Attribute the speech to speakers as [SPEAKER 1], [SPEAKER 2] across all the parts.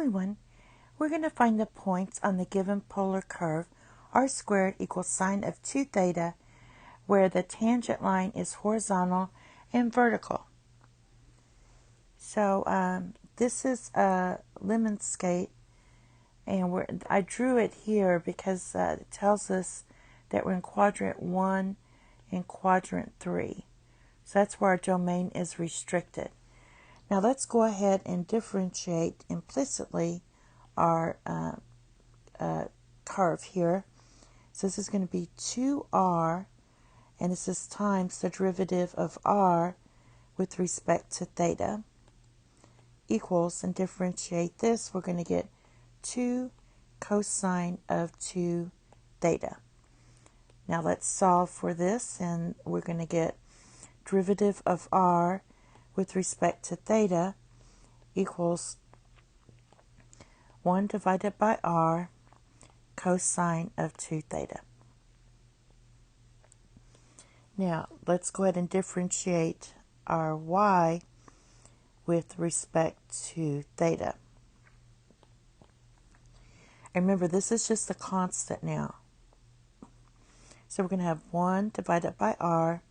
[SPEAKER 1] everyone. We're going to find the points on the given polar curve r squared equals sine of 2 theta, where the tangent line is horizontal and vertical. So this is a lemon skate, and I drew it here because it tells us that we're in quadrant 1 and quadrant 3. So that's where our domain is restricted. Now let's go ahead and differentiate implicitly our curve here. So this is going to be 2r, and this is times the derivative of r with respect to theta, equals, and differentiate this, we're going to get 2 cosine of 2 theta. Now let's solve for this, and we're going to get derivative of r with respect to theta equals 1 divided by r cosine of 2 theta. Now let's go ahead and differentiate our y with respect to theta. And remember, this is just a constant now. So we're going to have 1 divided by r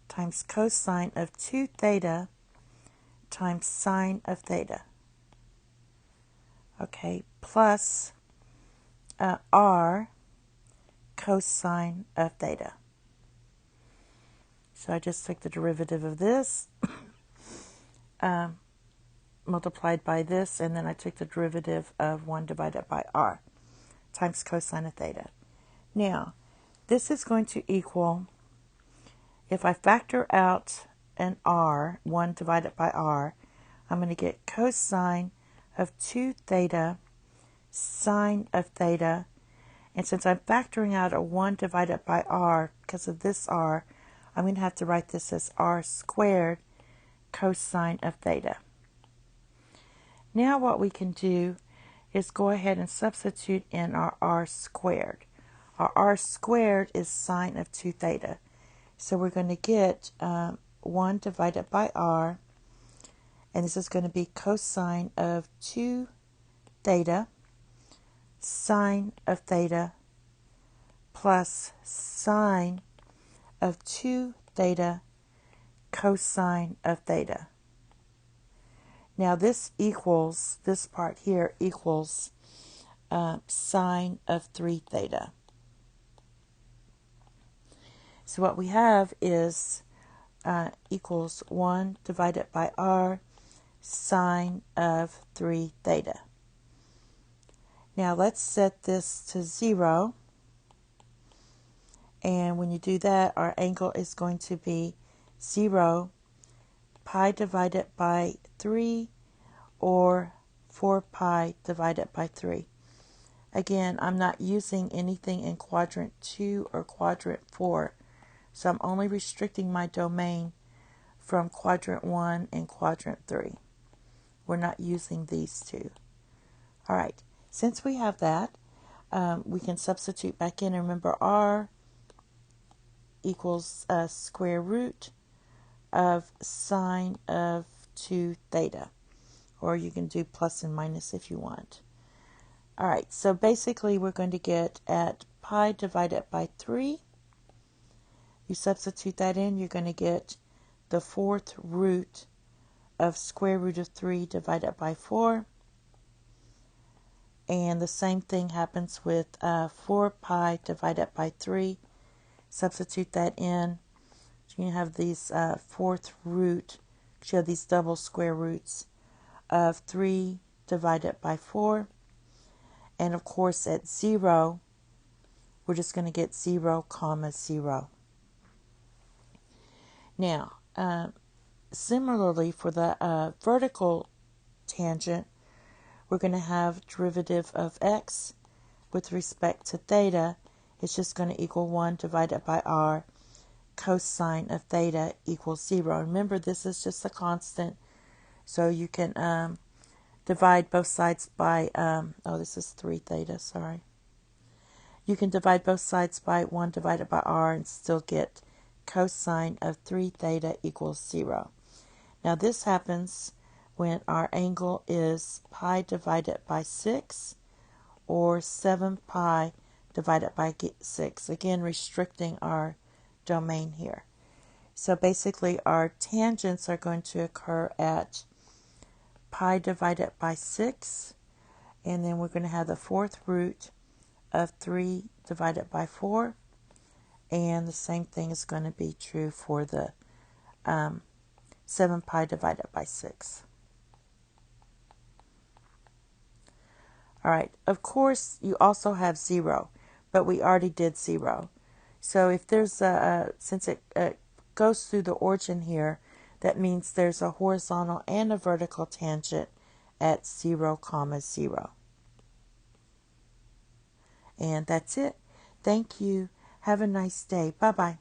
[SPEAKER 1] times cosine of 2 theta times sine of theta. Okay, plus r cosine of theta. So I just took the derivative of this, multiplied by this, and then I took the derivative of 1 divided by r times cosine of theta. Now, this is going to equal, if I factor out an r, 1 divided by r, I'm going to get cosine of 2 theta sine of theta. And since I'm factoring out a 1 divided by r because of this r, I'm going to have to write this as r squared cosine of theta. Now what we can do is go ahead and substitute in our r squared. Our r squared is sine of 2 theta. So we're going to get 1 divided by r, and this is going to be cosine of 2 theta sine of theta plus sine of 2 theta cosine of theta. Now this equals, this part here equals sine of 3 theta. So what we have is equals 1 divided by r sine of 3 theta. Now let's set this to 0. And when you do that, our angle is going to be 0 pi divided by 3 or 4 pi divided by 3. Again, I'm not using anything in quadrant 2 or quadrant 4. So I'm only restricting my domain from quadrant 1 and quadrant 3. We're not using these two. All right, since we have that, we can substitute back in. And remember, r equals square root of sine of 2 theta. Or you can do plus and minus if you want. All right, so basically we're going to get at pi divided by 3. You substitute that in, you're going to get the 4th root of square root of 3 divided by 4. And the same thing happens with 4 pi divided by 3. Substitute that in. So you have these 4th root, you have these double square roots of 3 divided by 4. And of course at 0, we're just going to get 0, 0. Now, similarly for the vertical tangent, we're going to have derivative of x with respect to theta. It's just going to equal 1 divided by r cosine of theta equals 0. Remember, this is just a constant, so you can divide both sides by, this is 3 theta, sorry. You can divide both sides by 1 divided by r and still get cosine of 3 theta equals 0. Now this happens when our angle is pi divided by 6 or 7 pi divided by 6. Again, restricting our domain here. So basically our tangents are going to occur at pi divided by 6, and then we're going to have the fourth root of 3 divided by 4, and the same thing is going to be true for the 7 pi divided by 6. All right, of course, you also have 0, but we already did 0. So if there's since it goes through the origin here, that means there's a horizontal and a vertical tangent at 0, 0. And that's it. Thank you. Have a nice day. Bye-bye.